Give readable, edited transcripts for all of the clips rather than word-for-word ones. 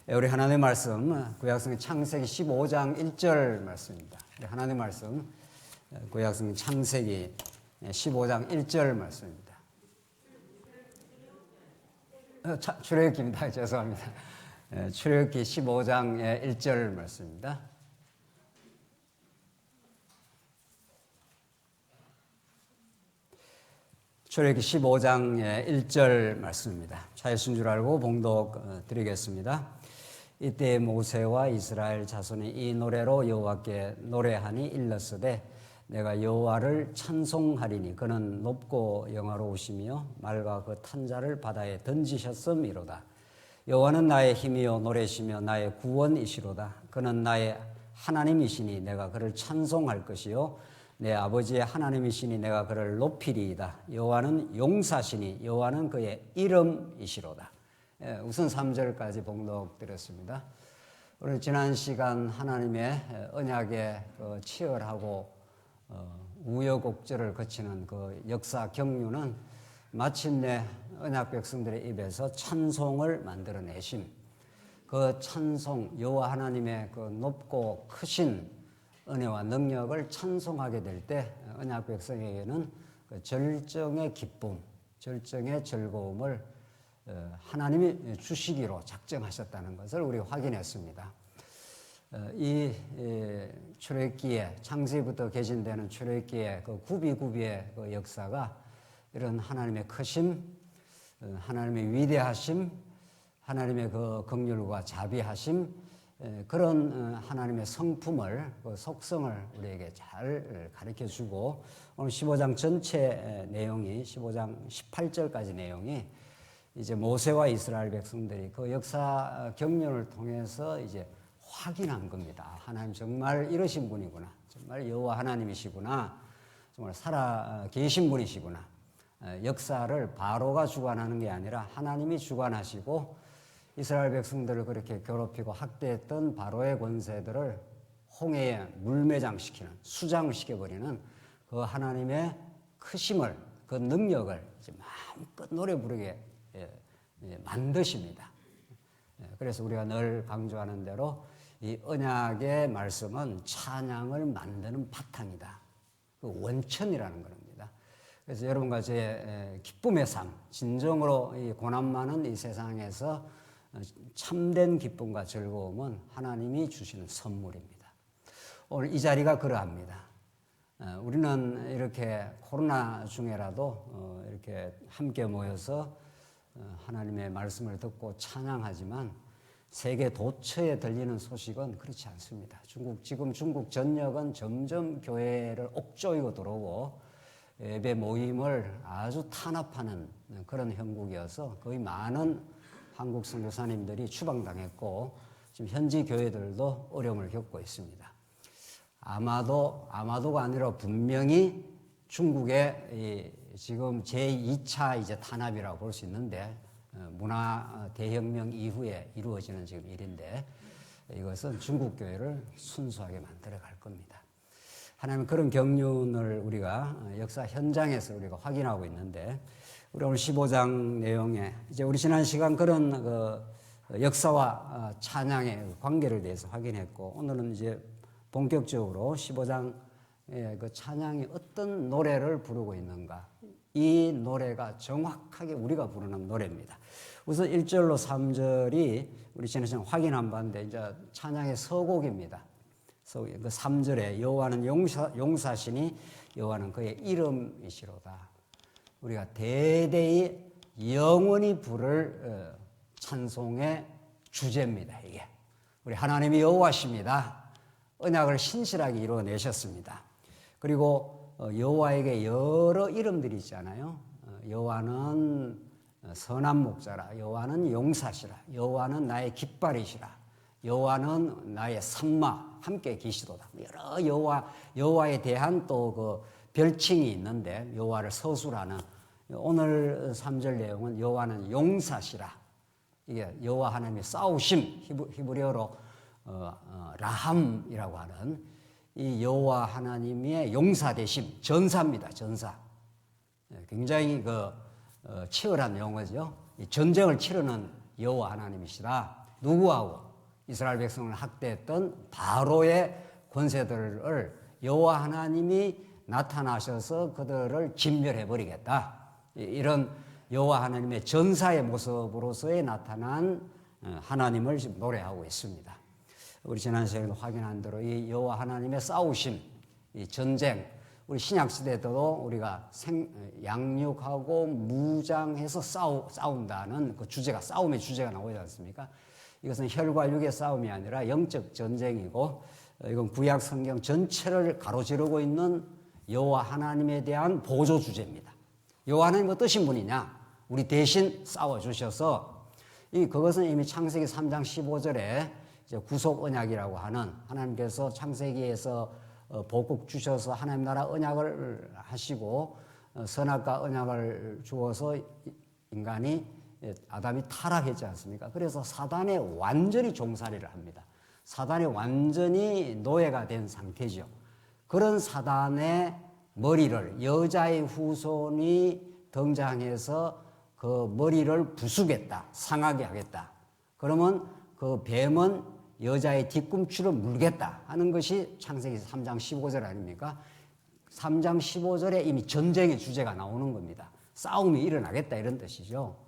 우리 하나님의 말씀 구약성경 창세기 15장 1절 말씀입니다. 우리 하나님의 말씀 구약성경 창세기 15장 1절 말씀입니다. 출애굽기입니다. 죄송합니다. 출애굽기 15장 1절 말씀입니다. 출애굽기 15장 1절 말씀입니다. 차이신 줄 알고 봉독 드리겠습니다. 이때 모세와 이스라엘 자손이 이 노래로 여호와께 노래하니 일렀으되 내가 여호와를 찬송하리니 그는 높고 영화로우시며 말과 그 탄자를 바다에 던지셨음이로다. 여호와는 나의 힘이요 노래시며 나의 구원이시로다. 그는 나의 하나님이시니 내가 그를 찬송할 것이요 내 아버지의 하나님이시니 내가 그를 높이리이다. 여호와는 용사시니 여호와는 그의 이름이시로다. 우선 3절까지 봉독드렸습니다. 오늘 지난 시간 하나님의 언약의 치열하고 우여곡절을 거치는 그 역사 경륜은 마침내 언약 백성들의 입에서 찬송을 만들어내심, 그 찬송 여호와 하나님의 그 높고 크신 은혜와 능력을 찬송하게 될 때 언약 백성에게는 그 절정의 기쁨, 절정의 즐거움을 하나님이 주시기로 작정하셨다는 것을 우리 확인했습니다. 이 출애굽기에 창세기부터 개진되는 출애굽기의 그 구비구비의 그 역사가 이런 하나님의 크심, 하나님의 위대하심, 하나님의 그 긍휼과 자비하심, 그런 하나님의 성품을, 그 속성을 우리에게 잘 가르쳐주고 오늘 15장 전체 내용이 15장 18절까지 내용이 이제 모세와 이스라엘 백성들이 그 역사 경륜을 통해서 이제 확인한 겁니다. 하나님 정말 이러신 분이구나. 정말 여호와 하나님이시구나. 정말 살아 계신 분이시구나. 역사를 바로가 주관하는 게 아니라 하나님이 주관하시고 이스라엘 백성들을 그렇게 괴롭히고 학대했던 바로의 권세들을 홍해에 물매장시키는, 수장을 시켜버리는 그 하나님의 크심을, 그 능력을 이제 마음껏 노래 부르게 만드십니다. 그래서 우리가 늘 강조하는 대로 이 언약의 말씀은 찬양을 만드는 바탕이다. 그 원천이라는 겁니다. 그래서 여러분과 제 기쁨의 삶, 진정으로 이 고난 많은 이 세상에서 참된 기쁨과 즐거움은 하나님이 주시는 선물입니다. 오늘 이 자리가 그러합니다. 우리는 이렇게 코로나 중에라도 이렇게 함께 모여서 하나님의 말씀을 듣고 찬양하지만 세계 도처에 들리는 소식은 그렇지 않습니다. 지금 중국 전역은 점점 교회를 옥조이고 들어오고 예배 모임을 아주 탄압하는 그런 형국이어서 거의 많은 한국 선교사님들이 추방당했고 지금 현지 교회들도 어려움을 겪고 있습니다. 아마도가 아니라 분명히 중국의 지금 제2차 이제 탄압이라고 볼 수 있는데 문화 대혁명 이후에 이루어지는 지금 일인데 이것은 중국 교회를 순수하게 만들어 갈 겁니다. 하나님 그런 경륜을 우리가 역사 현장에서 우리가 확인하고 있는데 우리 오늘 15장 내용에 이제 우리 지난 시간 그런 그 역사와 찬양의 관계를 대해서 확인했고 오늘은 이제 본격적으로 15장의 그 찬양이 어떤 노래를 부르고 있는가, 이 노래가 정확하게 우리가 부르는 노래입니다. 우선 1절로 3절이 우리 지난 시간 확인한 바인데 이제 찬양의 서곡입니다. 그 3절에 여호와는 용사시니 여호와는 그의 이름이시로다. 우리가 대대히 영원히 부를 찬송의 주제입니다. 이게 우리 하나님이 여호와십니다. 언약을 신실하게 이루어내셨습니다. 그리고 여호와에게 여러 이름들이 있잖아요. 여호와는 선한 목자라, 여호와는 용사시라, 여호와는 나의 깃발이시라, 여호와는 나의 산마 함께 계시도다. 여러 여호와에 대한 또 그 별칭이 있는데 여호와를 서술하는 오늘 3절 내용은 여호와는 용사시라. 이게 여호와 하나님의 싸우심, 히브리어로 라함이라고 하는 이 여호와 하나님의 용사되심, 전사입니다. 전사. 굉장히 그 치열한 용어죠. 전쟁을 치르는 여호와 하나님이시라. 누구하고? 이스라엘 백성을 학대했던 바로의 권세들을 여호와 하나님이 나타나셔서 그들을 진멸해 버리겠다. 이런 여호와 하나님의 전사의 모습으로서의 나타난 하나님을 지금 노래하고 있습니다. 우리 지난 시간에도 확인한 대로 이 여호와 하나님의 싸우심, 이 전쟁, 우리 신약 시대에도 우리가 양육하고 무장해서 싸운다는 그 주제가, 싸움의 주제가 나오지 않습니까? 이것은 혈과 육의 싸움이 아니라 영적 전쟁이고, 이건 구약 성경 전체를 가로지르고 있는 여호와 하나님에 대한 보조 주제입니다. 여호와 하나님 어떠신 분이냐? 우리 대신 싸워주셔서, 그것은 이미 창세기 3장 15절에 이제 구속 언약이라고 하는, 하나님께서 창세기에서 복국 주셔서 하나님 나라 언약을 하시고 선악과 언약을 주어서 인간이, 아담이 타락했지 않습니까? 그래서 사단에 완전히 종살이를 합니다. 사단이 완전히 노예가 된 상태죠. 그런 사단의 머리를 여자의 후손이 등장해서 그 머리를 부수겠다, 상하게 하겠다. 그러면 그 뱀은 여자의 뒤꿈치를 물겠다 하는 것이 창세기 3장 15절 아닙니까? 3장 15절에 이미 전쟁의 주제가 나오는 겁니다. 싸움이 일어나겠다 이런 뜻이죠.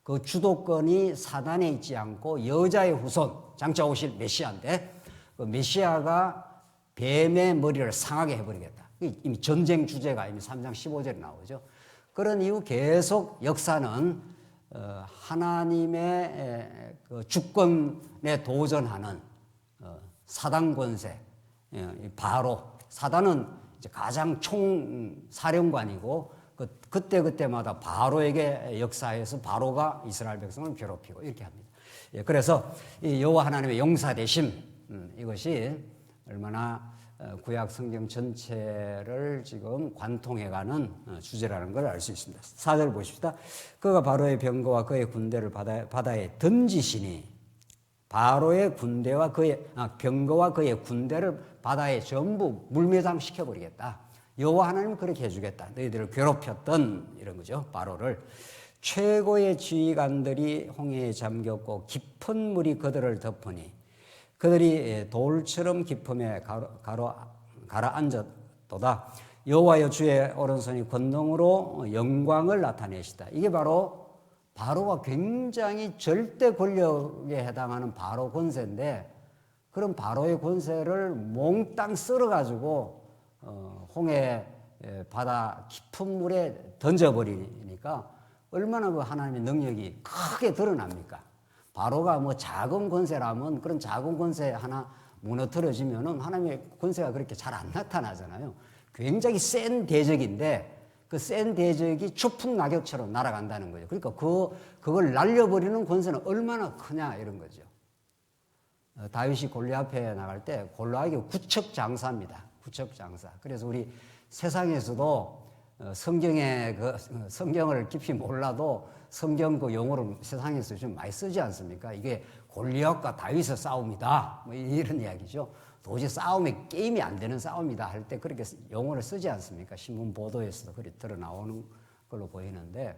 그 주도권이 사단에 있지 않고 여자의 후손, 장차 오실 메시아인데, 그 메시아가 뱀의 머리를 상하게 해버리겠다. 이미 전쟁 주제가 이미 3장 15절에 나오죠. 그런 이후 계속 역사는 하나님의 그 주권에 도전하는 사단 권세, 바로, 사단은 이제 가장 총사령관이고 그때마다 바로에게 역사해서 바로가 이스라엘 백성을 괴롭히고 이렇게 합니다. 그래서 이 여호와 하나님의 용사되심, 이것이 얼마나 구약 성경 전체를 지금 관통해가는 주제라는 걸 알 수 있습니다. 4절 보십시다. 그가 바로의 병거와 그의 군대를 바다에 던지시니, 바로의 군대와 병거와 그의 군대를 바다에 전부 물매장시켜 버리겠다. 여호와 하나님은 그렇게 해주겠다. 너희들을 괴롭혔던, 이런 거죠, 바로를. 최고의 지휘관들이 홍해에 잠겼고 깊은 물이 그들을 덮으니 그들이 돌처럼 깊음에 가라앉았도다. 여호와여 주의 오른손이 권능으로 영광을 나타내시다. 이게 바로 바로가 굉장히 절대 권력에 해당하는 바로 권세인데, 그런 바로의 권세를 몽땅 쓸어가지고 홍해 바다 깊은 물에 던져버리니까 얼마나 그 하나님의 능력이 크게 드러납니까? 바로가 뭐 작은 권세라면 그런 작은 권세 하나 무너뜨려지면은 하나님의 권세가 그렇게 잘 안 나타나잖아요. 굉장히 센 대적인데 그 센 대적이 추풍 낙엽처럼 날아간다는 거죠. 그러니까 그걸 날려버리는 권세는 얼마나 크냐 이런 거죠. 다윗이 골리앗 앞에 나갈 때 골리앗이 구척장사입니다. 구척장사. 그래서 우리 세상에서도 성경을 깊이 몰라도 성경 그 용어를 세상에서 좀 많이 쓰지 않습니까? 이게 골리앗과 다윗의 싸움이다, 뭐 이런 이야기죠. 도저히 싸움에 게임이 안 되는 싸움이다 할 때 그렇게 용어를 쓰지 않습니까? 신문 보도에서도 그렇게 드러나오는 걸로 보이는데,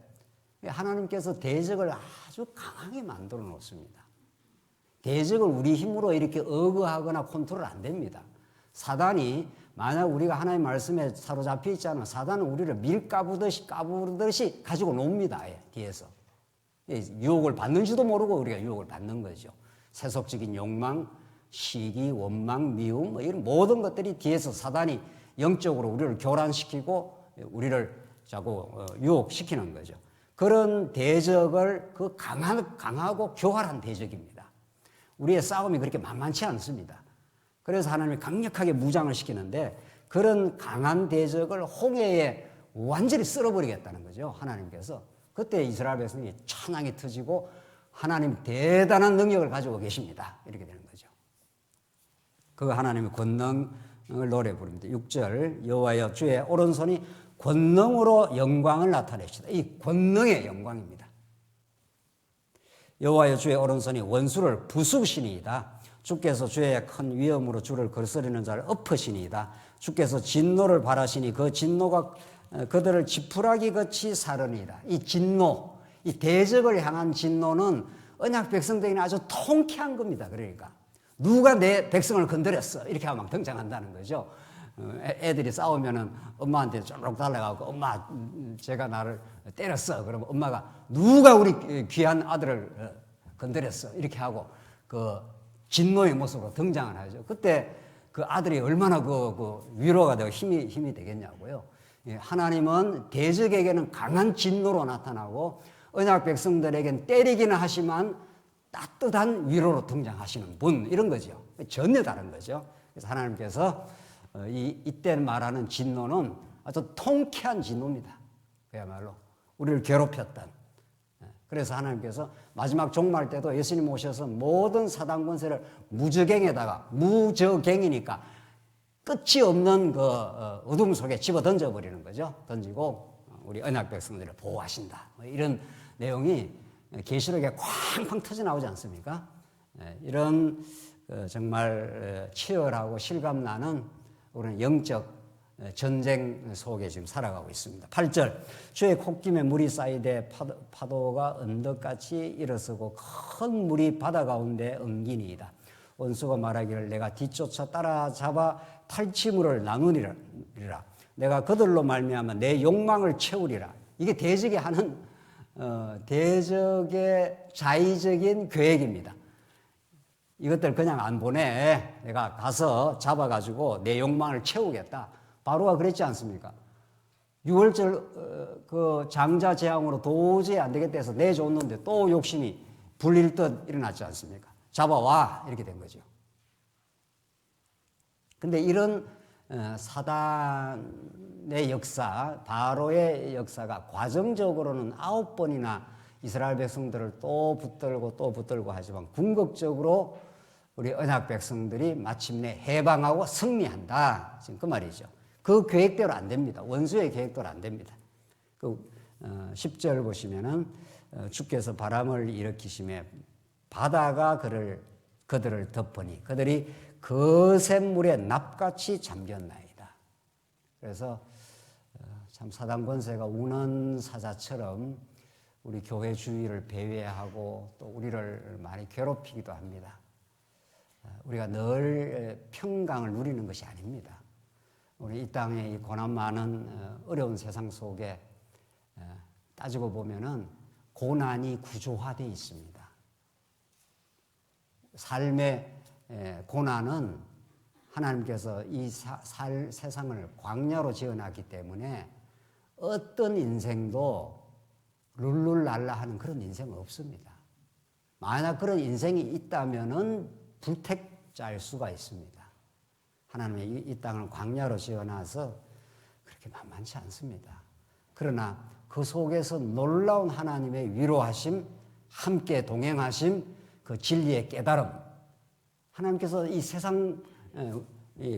하나님께서 대적을 아주 강하게 만들어 놓습니다. 대적을 우리 힘으로 이렇게 억어하거나 컨트롤 안 됩니다. 사단이, 만약 우리가 하나님의 말씀에 사로잡혀 있잖아요. 사단은 우리를 밀 까부듯이 가지고 놉니다. 뒤에서. 유혹을 받는지도 모르고 우리가 유혹을 받는 거죠. 세속적인 욕망, 시기, 원망, 미움, 뭐 이런 모든 것들이 뒤에서 사단이 영적으로 우리를 교란시키고 우리를 자꾸 유혹시키는 거죠. 그런 대적을 강하고 교활한 대적입니다. 우리의 싸움이 그렇게 만만치 않습니다. 그래서 하나님이 강력하게 무장을 시키는데, 그런 강한 대적을 홍해에 완전히 쓸어버리겠다는 거죠. 하나님께서. 그때 이스라엘 백성이 천황이 터지고 하나님 대단한 능력을 가지고 계십니다. 이렇게 되는 거죠. 그 하나님의 권능을 노래 부릅니다. 6절 여호와여 주의 오른손이 권능으로 영광을 나타내시다. 이 권능의 영광입니다. 여호와여 주의 오른손이 원수를 부수시니이다. 주께서 주의 큰 위엄으로 주를 거스르는 자를 엎으시니이다. 주께서 진노를 발하시니 그 진노가 그들을 지푸라기 같이 사르니이다. 이 진노, 이 대적을 향한 진노는 언약 백성들에게는 아주 통쾌한 겁니다. 그러니까 누가 내 백성을 건드렸어 이렇게 하면 등장한다는 거죠. 애들이 싸우면은 엄마한테 쫄록 달려가고 엄마 제가 나를 때렸어. 그러면 엄마가 누가 우리 귀한 아들을 건드렸어 이렇게 하고 그 진노의 모습으로 등장을 하죠. 그때 그 아들이 얼마나 그 위로가 되고 힘이 되겠냐고요. 하나님은 대적에게는 강한 진노로 나타나고 언약 백성들에게는 때리기는 하지만 따뜻한 위로로 등장하시는 분 이런 거죠. 전혀 다른 거죠. 그래서 하나님께서 이때 말하는 진노는 아주 통쾌한 진노입니다. 그야말로 우리를 괴롭혔던. 그래서 하나님께서 마지막 종말 때도 예수님 오셔서 모든 사단 권세를 무저갱에다가 무저갱이니까 끝이 없는 그 어둠 속에 집어 던져버리는 거죠. 던지고 우리 언약 백성들을 보호하신다. 이런 내용이 계시록에 쾅쾅 터져 나오지 않습니까? 이런 정말 치열하고 실감나는 우리는 영적 전쟁 속에 지금 살아가고 있습니다. 8절 주의 콧김에 물이 쌓이되 파도가 언덕같이 일어서고 큰 물이 바다 가운데 엉기니이다. 원수가 말하기를 내가 뒤쫓아 따라잡아 탈취물을 나누리라. 내가 그들로 말미암아 내 욕망을 채우리라. 이게 대적이 하는 대적의 자의적인 계획입니다. 이것들 그냥 안 보내. 내가 가서 잡아가지고 내 욕망을 채우겠다. 바로가 그랬지 않습니까? 6월절 그 장자 재앙으로 도저히 안 되겠다 해서 내줬는데 또 욕심이 불릴 듯 일어났지 않습니까? 잡아와 이렇게 된 거죠. 근데 이런 사단의 역사, 바로의 역사가 과정적으로는 9번이나 이스라엘 백성들을 또 붙들고 하지만 궁극적으로 우리 언약 백성들이 마침내 해방하고 승리한다. 지금 그 말이죠. 그 계획대로 안 됩니다. 원수의 계획대로 안 됩니다. 그 10절 보시면은 주께서 바람을 일으키심에 바다가 그들을 덮으니 그들이 거센 물에 납같이 잠겼나이다. 그래서 참 사단 권세가 우는 사자처럼 우리 교회 주위를 배회하고 또 우리를 많이 괴롭히기도 합니다. 우리가 늘 평강을 누리는 것이 아닙니다. 우리 이 땅에 이 고난 많은 어려운 세상 속에 따지고 보면은 고난이 구조화되어 있습니다. 삶의 고난은 하나님께서 이 세상을 광야로 지어놨기 때문에 어떤 인생도 룰룰랄라 하는 그런 인생은 없습니다. 만약 그런 인생이 있다면은 불택자일 수가 있습니다. 하나님의 이 땅을 광야로 지어놔서 그렇게 만만치 않습니다. 그러나 그 속에서 놀라운 하나님의 위로하심, 함께 동행하심, 그 진리의 깨달음, 하나님께서 이 세상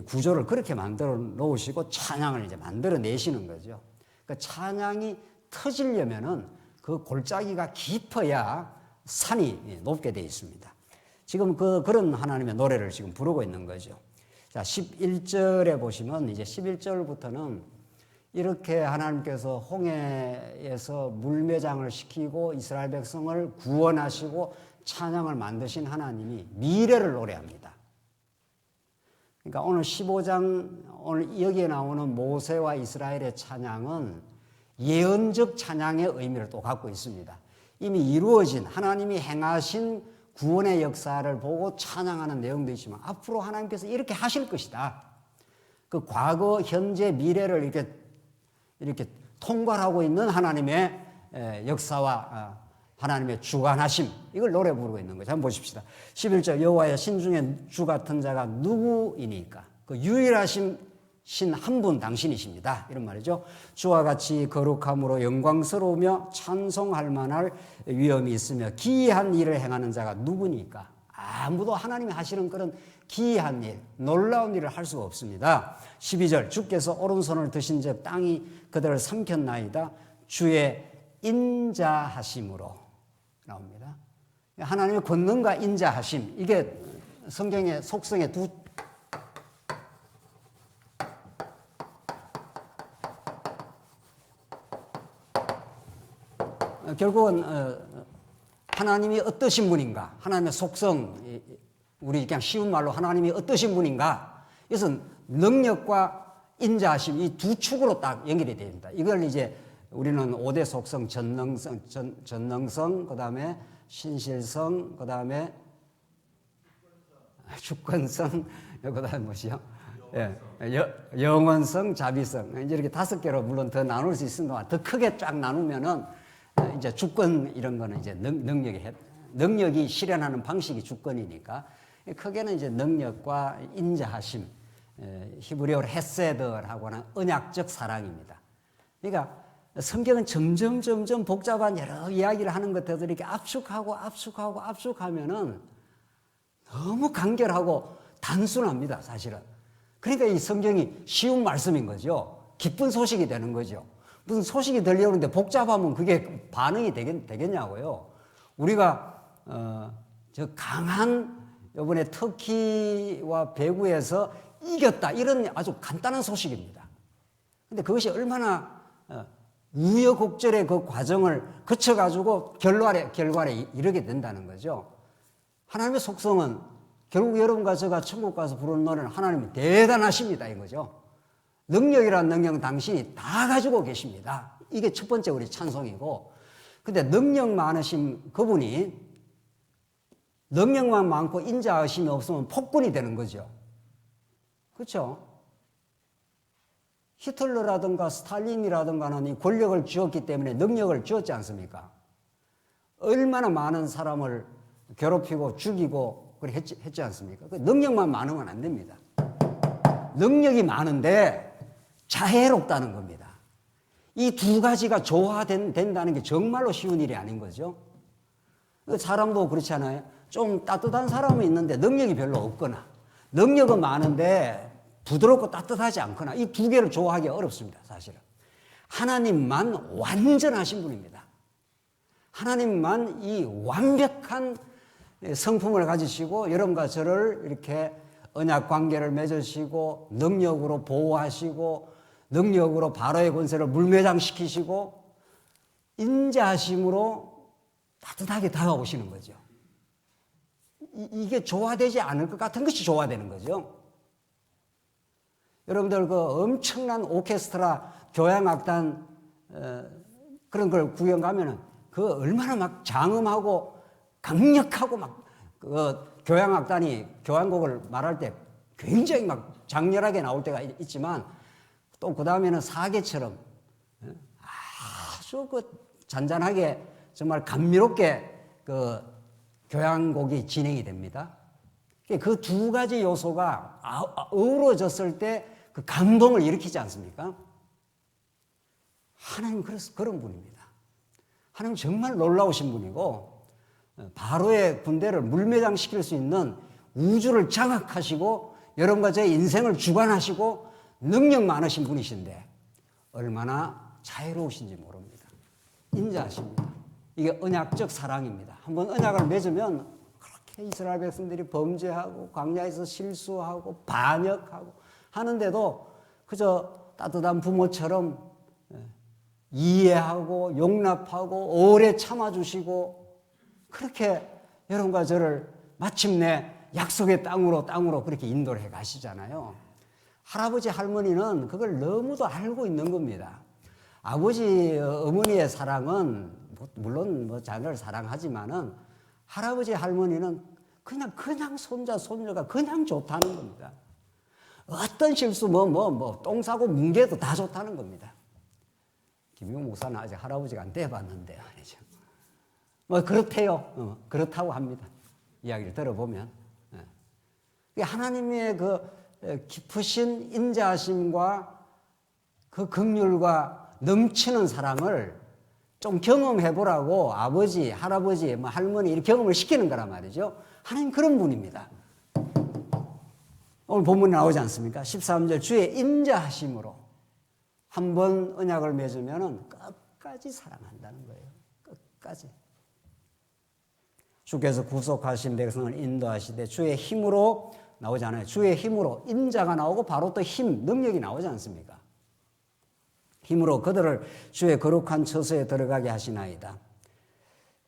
구조를 그렇게 만들어 놓으시고 찬양을 이제 만들어 내시는 거죠. 그 찬양이 터지려면은 그 골짜기가 깊어야 산이 높게 되어 있습니다. 지금 그런 하나님의 노래를 지금 부르고 있는 거죠. 자, 11절에 보시면 이제 11절부터는 이렇게 하나님께서 홍해에서 물매장을 시키고 이스라엘 백성을 구원하시고 찬양을 만드신 하나님이 미래를 노래합니다. 그러니까 오늘 15장, 오늘 여기에 나오는 모세와 이스라엘의 찬양은 예언적 찬양의 의미를 또 갖고 있습니다. 이미 이루어진 하나님이 행하신 구원의 역사를 보고 찬양하는 내용도 있지만 앞으로 하나님께서 이렇게 하실 것이다. 그 과거, 현재, 미래를 이렇게 통괄하고 있는 하나님의 역사와 하나님의 주관하심, 이걸 노래 부르고 있는 거죠. 한번 보십시다. 11절 여호와의 신중에 주 같은 자가 누구이니까? 그 유일하신 신 한 분 당신이십니다. 이런 말이죠. 주와 같이 거룩함으로 영광스러우며 찬송할 만할 위엄이 있으며 기이한 일을 행하는 자가 누구니까? 아무도 하나님이 하시는 그런 기이한 일, 놀라운 일을 할 수가 없습니다. 12절 주께서 오른손을 드신 즉 땅이 그들을 삼켰나이다. 주의 인자하심으로 나옵니다. 하나님의 권능과 인자하심, 이게 성경의 속성의 두 결국은 하나님이 어떠신 분인가? 하나님의 속성, 우리 그냥 쉬운 말로 하나님이 어떠신 분인가? 이것은 능력과 인자하심 이 두 축으로 딱 연결이 됩니다. 이걸 이제 우리는 5대 속성, 전능성, 그 다음에 신실성, 그 다음에 주권성, 그 다음에 뭐지요? 예, 영원성, 자비성. 이제 이렇게 5개로 물론 더 나눌 수 있습니다만 더 크게 쫙 나누면은 이제 주권 이런 거는 이제 능력이 실현하는 방식이 주권이니까 크게는 이제 능력과 인자하심, 히브리어로 헤세드라고 하는 언약적 사랑입니다. 그러니까 성경은 점점 복잡한 여러 이야기를 하는 것들을 이렇게 압축하면은 너무 간결하고 단순합니다, 사실은. 그러니까 이 성경이 쉬운 말씀인 거죠. 기쁜 소식이 되는 거죠. 무슨 소식이 들려오는데 복잡하면 그게 반응이 되겠냐고요. 우리가 저 강한 이번에 터키와 배구에서 이겼다 이런 아주 간단한 소식입니다. 근데 그것이 얼마나 우여곡절의 그 과정을 거쳐가지고 결과에 이르게 된다는 거죠. 하나님의 속성은 결국 여러분과 제가 천국 가서 부르는 노래는 하나님이 대단하십니다 이거죠. 능력이라는 능력은 당신이 다 가지고 계십니다. 이게 첫 번째 우리 찬송이고, 근데 능력 많으신 그분이 능력만 많고 인자하심이 없으면 폭군이 되는 거죠. 그렇죠? 히틀러라든가 스탈린이라든가는 이 권력을 쥐었기 때문에 능력을 쥐었지 않습니까? 얼마나 많은 사람을 괴롭히고 죽이고 그렇게 했지 않습니까? 능력만 많으면 안 됩니다. 능력이 많은데 자애롭다는 겁니다. 이 두 가지가 조화된다는 게 정말로 쉬운 일이 아닌 거죠. 사람도 그렇잖아요. 좀 따뜻한 사람은 있는데 능력이 별로 없거나 능력은 많은데 부드럽고 따뜻하지 않거나 이 두 개를 조화하기 어렵습니다, 사실은. 하나님만 완전하신 분입니다. 하나님만 이 완벽한 성품을 가지시고 여러분과 저를 이렇게 언약 관계를 맺으시고 능력으로 보호하시고 능력으로 바로의 권세를 물매장시키시고 인자하심으로 따뜻하게 다가오시는 거죠. 이게 조화되지 않을 것 같은 것이 조화되는 거죠. 여러분들 그 엄청난 오케스트라 교향악단 그런 걸 구경 가면은 그 얼마나 막 장음하고 강력하고 막 그 교향악단이 교향곡을 말할 때 굉장히 막 장렬하게 나올 때가 있지만 또 그 다음에는 사계처럼 아주 그 잔잔하게 정말 감미롭게 그 교향곡이 진행이 됩니다. 그 두 가지 요소가 어우러졌을 때 그 감동을 일으키지 않습니까? 하나님 그런 분입니다. 하나님 정말 놀라우신 분이고 바로의 군대를 물매장시킬 수 있는 우주를 장악하시고 여러분과 제 인생을 주관하시고 능력 많으신 분이신데 얼마나 자유로우신지 모릅니다. 인자하십니다. 이게 언약적 사랑입니다. 한번 언약을 맺으면 그렇게 이스라엘 백성들이 범죄하고 광야에서 실수하고 반역하고 하는데도 그저 따뜻한 부모처럼 이해하고 용납하고 오래 참아주시고 그렇게 여러분과 저를 마침내 약속의 땅으로 그렇게 인도를 해 가시잖아요. 할아버지 할머니는 그걸 너무도 알고 있는 겁니다. 아버지 어머니의 사랑은 물론 뭐 자녀를 사랑하지만은 할아버지 할머니는 그냥 손자가 그냥 좋다는 겁니다. 어떤 실수 똥 싸고 뭉개도 다 좋다는 겁니다. 김용 목사는 아직 할아버지가 안 돼봤는데 아니죠. 뭐 그렇대요. 그렇다고 합니다. 이야기를 들어보면 하나님의 그 깊으신 인자하심과 그 긍휼과 넘치는 사랑을 좀 경험해 보라고 아버지, 할아버지, 할머니 이렇게 경험을 시키는 거란 말이죠. 하나님 그런 분입니다. 오늘 본문에 나오지 않습니까? 13절 주의 인자하심으로 한번 언약을 맺으면 끝까지 사랑한다는 거예요. 끝까지. 주께서 구속하신 백성을 인도하시되 주의 힘으로 나오지 않아요. 주의 힘으로 인자가 나오고 바로 또 힘, 능력이 나오지 않습니까? 힘으로 그들을 주의 거룩한 처소에 들어가게 하시나이다.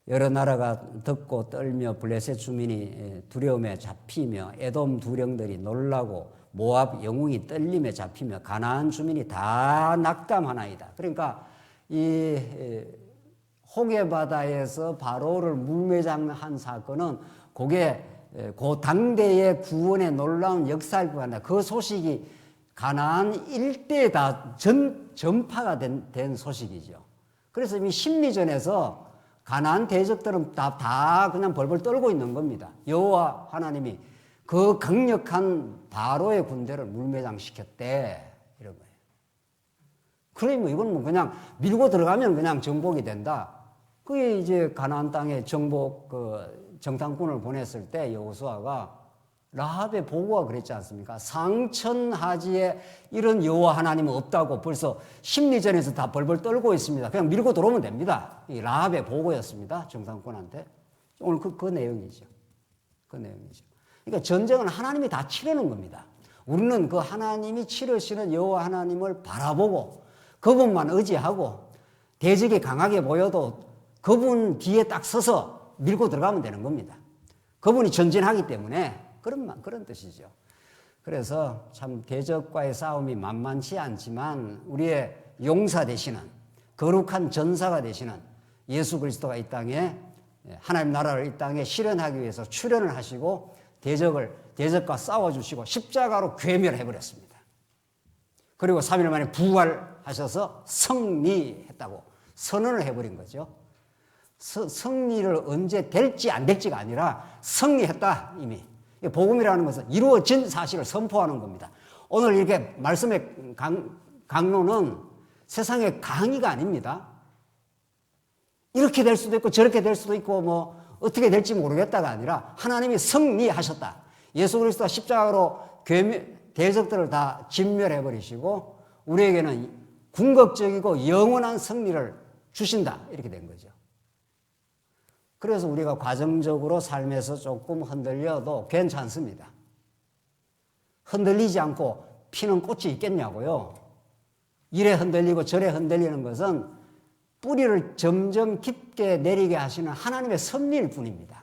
여러 나라가 듣고 떨며 블레셋 주민이 두려움에 잡히며 에돔 두령들이 놀라고 모압 영웅이 떨림에 잡히며 가나안 주민이 다 낙담하나이다. 그러니까 이 홍해 바다에서 바로를 물매장한 사건은 그게 그 당대의 구원의 놀라운 역사일 뿐 아니라 그 소식이 가나안 일대에 다 전파가 된 소식이죠. 그래서 이미 심리전에서 가나안 대적들은 다 그냥 벌벌 떨고 있는 겁니다. 여호와 하나님이 그 강력한 바로의 군대를 물매장시켰대. 이런 거예요. 그러면 이건 뭐 그냥 밀고 들어가면 그냥 정복이 된다. 그게 이제 가나안 땅에 정탐꾼을 보냈을 때 여호수아가 라합의 보고가 그랬지 않습니까? 상천하지에 이런 여호와 하나님은 없다고 벌써 심리전에서 다 벌벌 떨고 있습니다. 그냥 밀고 들어오면 됩니다. 이 라합의 보고였습니다. 정탐꾼한테. 오늘 그 내용이죠. 그 내용이죠. 그러니까 전쟁은 하나님이 다 치르는 겁니다. 우리는 그 하나님이 치르시는 여호와 하나님을 바라보고 그분만 의지하고 대적이 강하게 보여도 그분 뒤에 딱 서서 밀고 들어가면 되는 겁니다. 그분이 전진하기 때문에 그런 뜻이죠. 그래서 참 대적과의 싸움이 만만치 않지만 우리의 용사 되시는 거룩한 전사가 되시는 예수 그리스도가 이 땅에 하나님 나라를 이 땅에 실현하기 위해서 출현을 하시고 대적과 싸워주시고 십자가로 괴멸해버렸습니다. 그리고 3일 만에 부활하셔서 승리했다고 선언을 해버린 거죠. 승리를 언제 될지 안 될지가 아니라 승리했다 이미. 복음이라는 것은 이루어진 사실을 선포하는 겁니다. 오늘 이렇게 말씀의 강론은 세상의 강의가 아닙니다. 이렇게 될 수도 있고 저렇게 될 수도 있고 뭐 어떻게 될지 모르겠다가 아니라 하나님이 승리하셨다. 예수 그리스도가 십자가로 대적들을 다 진멸해버리시고 우리에게는 궁극적이고 영원한 승리를 주신다. 이렇게 된 거죠. 그래서 우리가 과정적으로 삶에서 조금 흔들려도 괜찮습니다. 흔들리지 않고 피는 꽃이 있겠냐고요. 이래 흔들리고 저래 흔들리는 것은 뿌리를 점점 깊게 내리게 하시는 하나님의 섭리일 뿐입니다.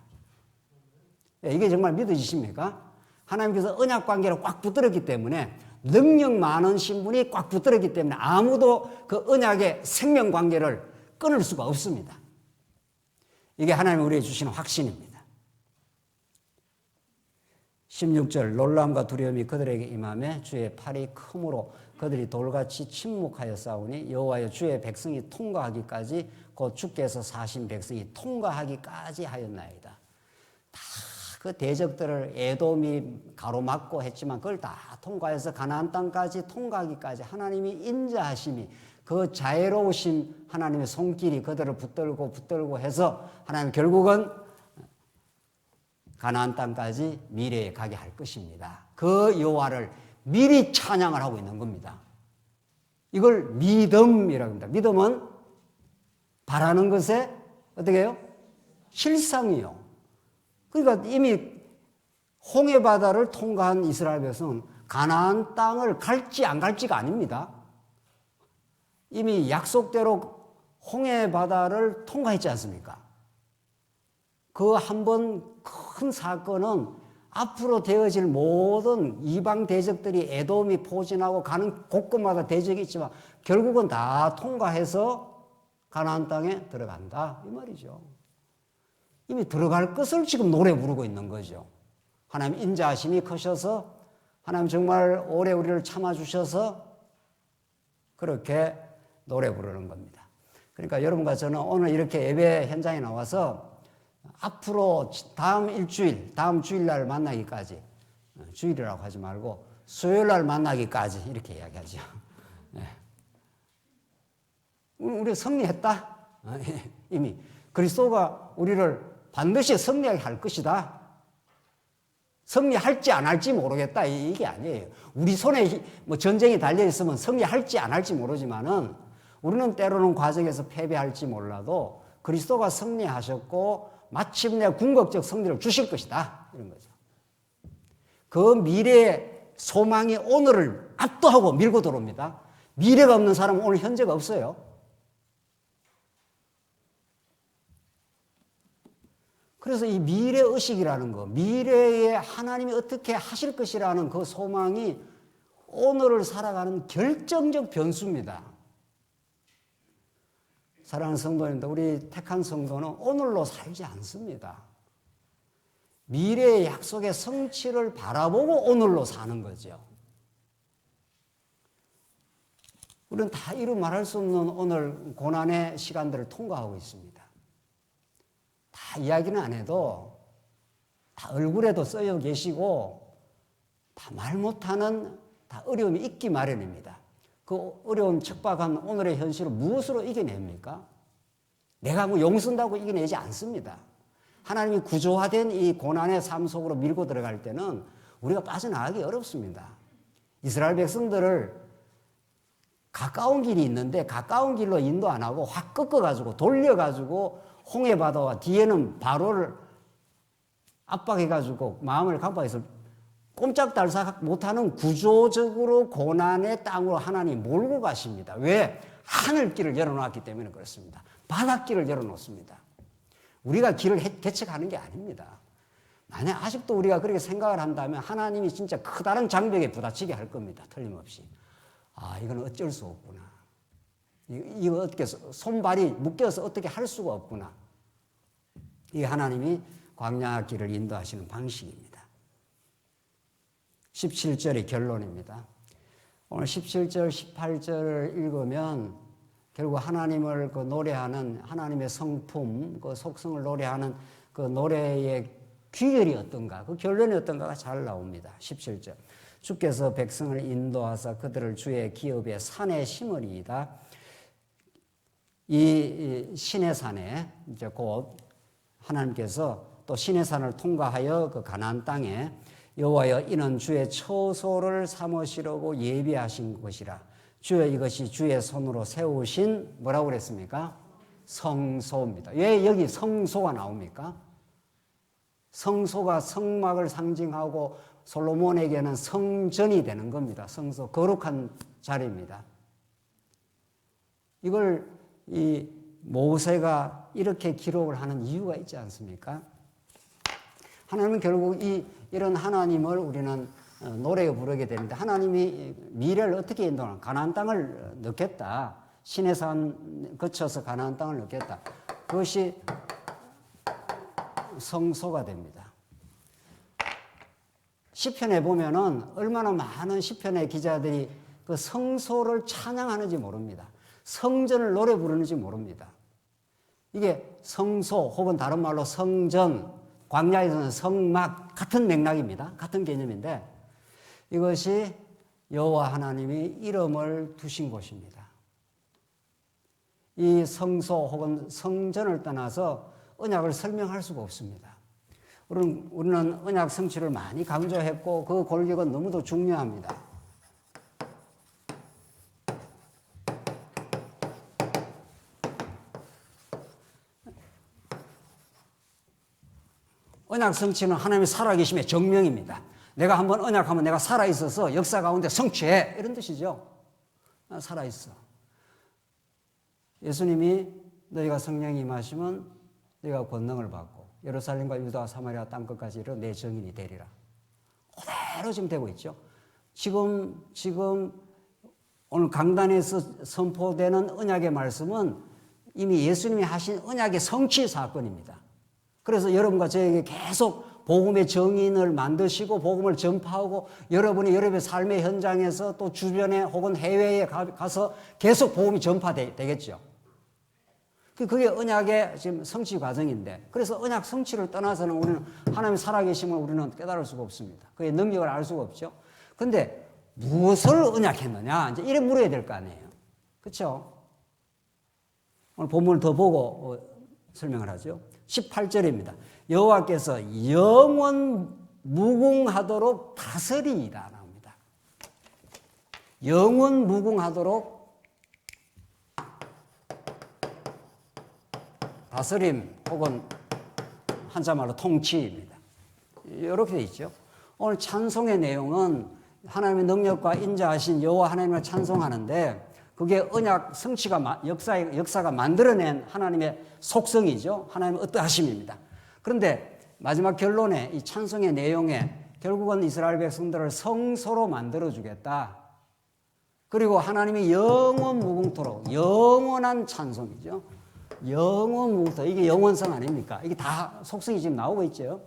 이게 정말 믿어지십니까? 하나님께서 언약관계를 꽉 붙들었기 때문에 능력 많은 신분이 꽉 붙들었기 때문에 아무도 그 언약의 생명관계를 끊을 수가 없습니다. 이게 하나님이 우리에게 주시는 확신입니다. 16절 놀람과 두려움이 그들에게 임하매 주의 팔이 크므로 그들이 돌같이 침묵하여 싸우니 여호와여 주의 백성이 통과하기까지 곧 주께서 사신 백성이 통과하기까지 하였나이다. 다 그 대적들을 에돔이 가로막고 했지만 그걸 다 통과해서 가나안 땅까지 통과하기까지 하나님이 인자하심이 그 자애로우신 하나님의 손길이 그들을 붙들고 해서 하나님 결국은 가나안 땅까지 미래에 가게 할 것입니다. 그 여호와를 미리 찬양을 하고 있는 겁니다. 이걸 믿음이라고 합니다. 믿음은 바라는 것에 어떻게 해요? 실상이요. 그러니까 이미 홍해 바다를 통과한 이스라엘 백성은 가나안 땅을 갈지 안 갈지가 아닙니다. 이미 약속대로 홍해 바다를 통과했지 않습니까? 그 한 번 큰 사건은 앞으로 되어질 모든 이방 대적들이 에돔이 포진하고 가는 곳곳마다 대적이 있지만 결국은 다 통과해서 가나안 땅에 들어간다 이 말이죠. 이미 들어갈 것을 지금 노래 부르고 있는 거죠. 하나님 인자하심이 크셔서 하나님 정말 오래 우리를 참아주셔서 그렇게 노래 부르는 겁니다. 그러니까 여러분과 저는 오늘 이렇게 예배 현장에 나와서 앞으로 다음 주일날 만나기까지, 주일이라고 하지 말고 수요일날 만나기까지 이렇게 이야기하죠. 우리 승리했다. 이미 그리스도가 우리를 반드시 승리하게 할 것이다. 승리할지 안 할지 모르겠다. 이게 아니에요. 우리 손에 뭐 전쟁이 달려있으면 승리할지 안 할지 모르지만은 우리는 때로는 과정에서 패배할지 몰라도 그리스도가 승리하셨고 마침내 궁극적 승리를 주실 것이다. 이런 거죠. 그 미래의 소망이 오늘을 압도하고 밀고 들어옵니다. 미래가 없는 사람은 오늘 현재가 없어요. 그래서 이 미래의식이라는 거, 미래에 하나님이 어떻게 하실 것이라는 그 소망이 오늘을 살아가는 결정적 변수입니다. 사랑하는 성도님들, 우리 택한 성도는 오늘로 살지 않습니다. 미래의 약속의 성취를 바라보고 오늘로 사는 거죠. 우리는 다 이루 말할 수 없는 오늘 고난의 시간들을 통과하고 있습니다. 다 이야기는 안 해도 다 얼굴에도 써여 계시고 다 말 못하는 다 어려움이 있기 마련입니다. 그 어려운 척박한 오늘의 현실을 무엇으로 이겨냅니까? 내가 뭐 용 쓴다고 이겨내지 않습니다. 하나님이 구조화된 이 고난의 삶 속으로 밀고 들어갈 때는 우리가 빠져나가기 어렵습니다. 이스라엘 백성들을 가까운 길이 있는데 가까운 길로 인도 안 하고 확 꺾어가지고 돌려가지고 홍해바다와 뒤에는 바로를 압박해가지고 마음을 강박해서 꼼짝달싹 못하는 구조적으로 고난의 땅으로 하나님 몰고 가십니다. 왜? 하늘길을 열어놓았기 때문에 그렇습니다. 바닷길을 열어놓습니다. 우리가 길을 개척하는 게 아닙니다. 만약 아직도 우리가 그렇게 생각을 한다면 하나님이 진짜 커다란 장벽에 부딪히게 할 겁니다. 틀림없이. 아, 이건 어쩔 수 없구나. 이거 어떻게 손발이 묶여서 어떻게 할 수가 없구나. 이게 하나님이 광야 길을 인도하시는 방식입니다. 17절의 결론입니다. 오늘 17절, 18절을 읽으면 결국 하나님을 그 노래하는 하나님의 성품, 그 속성을 노래하는 그 노래의 귀결이 어떤가, 그 결론이 어떤가가 잘 나옵니다. 17절. 주께서 백성을 인도하사 그들을 주의 기업의 산에 심으리이다. 이 신의 산에 이제 곧 하나님께서 또 신의 산을 통과하여 그 가나안 땅에 여호와여 이는 주의 처소를 삼으시려고 예비하신 것이라. 주여 이것이 주의 손으로 세우신 뭐라고 그랬습니까? 성소입니다. 왜 여기 성소가 나옵니까? 성소가 성막을 상징하고 솔로몬에게는 성전이 되는 겁니다. 성소, 거룩한 자리입니다. 이걸 이 모세가 이렇게 기록을 하는 이유가 있지 않습니까? 하나님은 결국 이런 하나님을 우리는 노래에 부르게 되는데 하나님이 미래를 어떻게 인도하나? 가나안 땅을 넣겠다. 신의 산 거쳐서 가나안 땅을 넣겠다. 그것이 성소가 됩니다. 시편에 보면은 얼마나 많은 시편의 기자들이 그 성소를 찬양하는지 모릅니다. 성전을 노래 부르는지 모릅니다. 이게 성소 혹은 다른 말로 성전, 광야에서는 성막 같은 맥락입니다. 같은 개념인데 이것이 여호와 하나님이 이름을 두신 곳입니다. 이 성소 혹은 성전을 떠나서 언약을 설명할 수가 없습니다. 우리는 언약 성취를 많이 강조했고 그 골격은 너무도 중요합니다. 언약 성취는 하나님의 살아계심의 정명입니다. 내가 한번 언약하면 내가 살아있어서 역사 가운데 성취해 이런 뜻이죠. 살아있어. 예수님이 너희가 성령이 임하시면 너희가 권능을 받고 예루살렘과 유다와 사마리아 땅끝까지 이르러 내 증인이 되리라. 그대로 지금 되고 있죠. 지금 오늘 강단에서 선포되는 언약의 말씀은 이미 예수님이 하신 언약의 성취 사건입니다. 그래서 여러분과 저에게 계속 복음의 정인을 만드시고 복음을 전파하고 여러분이 여러분의 삶의 현장에서 또 주변에 혹은 해외에 가서 계속 복음이 전파되겠죠. 그게 언약의 지금 성취 과정인데 그래서 언약 성취를 떠나서는 우리는 하나님의 살아계심을 우리는 깨달을 수가 없습니다. 그의 능력을 알 수가 없죠. 그런데 무엇을 언약했느냐 이제 이래 물어야 될 거 아니에요. 그렇죠? 오늘 본문을 더 보고 설명을 하죠. 18절입니다. 여호와께서 영원 무궁하도록 다스리이다 나옵니다. 영원 무궁하도록 다스림 혹은 한자말로 통치입니다. 이렇게 되어 있죠. 오늘 찬송의 내용은 하나님의 능력과 인자하신 여호와 하나님을 찬송하는데 그게 언약 성취가 역사가 만들어낸 하나님의 속성이죠. 하나님의 어떠하심입니다. 그런데 마지막 결론에 이 찬송의 내용에 결국은 이스라엘 백성들을 성소로 만들어주겠다. 그리고 하나님이 영원 무궁토록 영원한 찬송이죠. 영원 무궁토록. 이게 영원성 아닙니까? 이게 다 속성이 지금 나오고 있죠.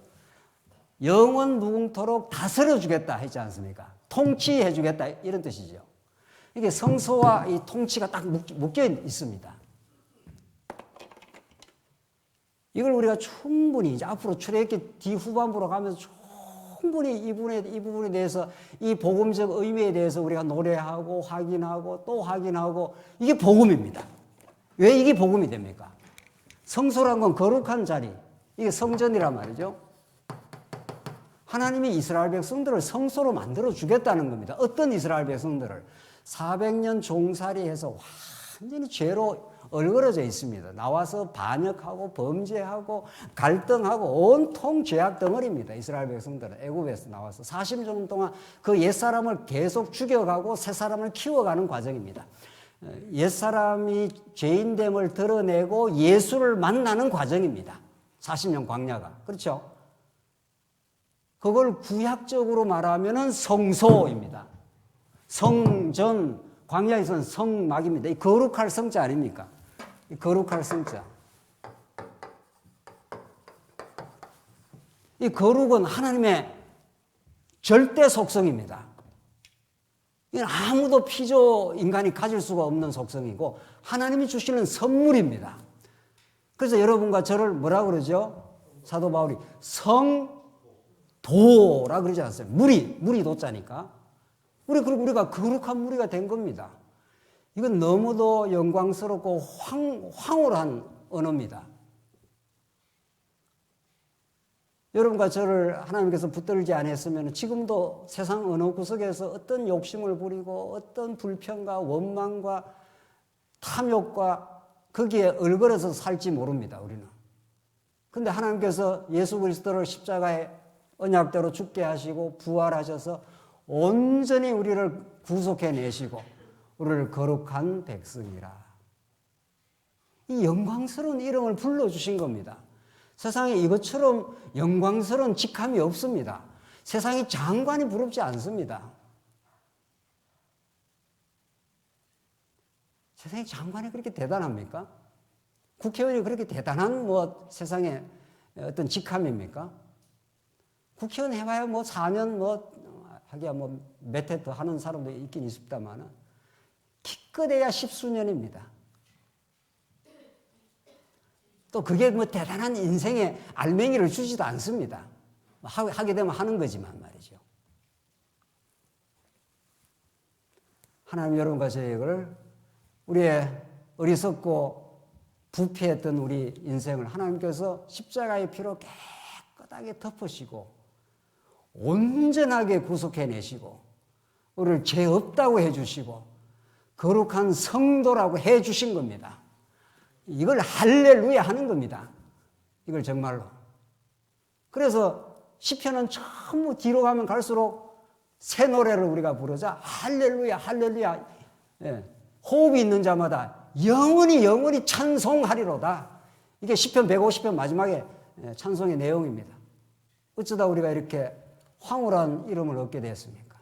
영원 무궁토록 다스려주겠다 했지 않습니까? 통치해주겠다 이런 뜻이죠. 이게 성소와 이 통치가 딱 묶여 있습니다. 이걸 우리가 충분히 이제 앞으로 출애굽기 뒤후반부로 가면서 충분히 이 부분에 대해서 이 복음적 의미에 대해서 우리가 노래하고 확인하고 또 확인하고 이게 복음입니다. 왜 이게 복음이 됩니까? 성소란 건 거룩한 자리, 이게 성전이란 말이죠. 하나님이 이스라엘 백성들을 성소로 만들어 주겠다는 겁니다. 어떤 이스라엘 백성들을 400년 종살이해서 완전히 죄로 얼그러져 있습니다. 나와서 반역하고 범죄하고 갈등하고 온통 죄악 덩어리입니다. 이스라엘 백성들은 애굽에서 나와서 40년 동안 그 옛사람을 계속 죽여가고 새사람을 키워가는 과정입니다. 옛사람이 죄인됨을 드러내고 예수를 만나는 과정입니다. 40년 광야가. 그렇죠? 그걸 구약적으로 말하면은 성소입니다. 성전, 광야에서는 성막입니다. 이 거룩할 성자 아닙니까? 이 거룩할 성자. 이 거룩은 하나님의 절대 속성입니다. 이건 아무도 피조 인간이 가질 수가 없는 속성이고 하나님이 주시는 선물입니다. 그래서 여러분과 저를 뭐라 그러죠? 사도 바울이 성도라 그러지 않았어요. 물이 도자니까. 우리가 거룩한 무리가 된 겁니다. 이건 너무도 영광스럽고 황홀한 언어입니다. 여러분과 저를 하나님께서 붙들지 않았으면 지금도 세상 어느 구석에서 어떤 욕심을 부리고 어떤 불평과 원망과 탐욕과 거기에 얼걸어서 살지 모릅니다. 우리는. 그런데 하나님께서 예수 그리스도를 십자가에 언약대로 죽게 하시고 부활하셔서 온전히 우리를 구속해내시고 우리를 거룩한 백성이라. 이 영광스러운 이름을 불러주신 겁니다. 세상에 이것처럼 영광스러운 직함이 없습니다. 세상에 장관이 부럽지 않습니다. 세상에 장관이 그렇게 대단합니까? 국회의원이 그렇게 대단한 세상에 어떤 직함입니까? 국회의원 해봐야 4년 하기야 몇 해 더 하는 사람도 있긴 있습니다만 기껏해야 10수년입니다. 또 그게 대단한 인생의 알맹이를 주지도 않습니다. 하게 되면 하는 거지만 말이죠. 하나님 여러분과 저희를 우리의 어리석고 부패했던 우리 인생을 하나님께서 십자가의 피로 깨끗하게 덮으시고 온전하게 구속해내시고 우리를 죄 없다고 해주시고 거룩한 성도라고 해주신 겁니다. 이걸 할렐루야 하는 겁니다. 이걸 정말로. 그래서 시편은 전부 뒤로 가면 갈수록 새 노래를 우리가 부르자 할렐루야 할렐루야. 예. 호흡이 있는 자마다 영원히 찬송하리로다. 이게 시편 150편 마지막에 찬송의 내용입니다. 어쩌다 우리가 이렇게 황홀한 이름을 얻게 됐습니까?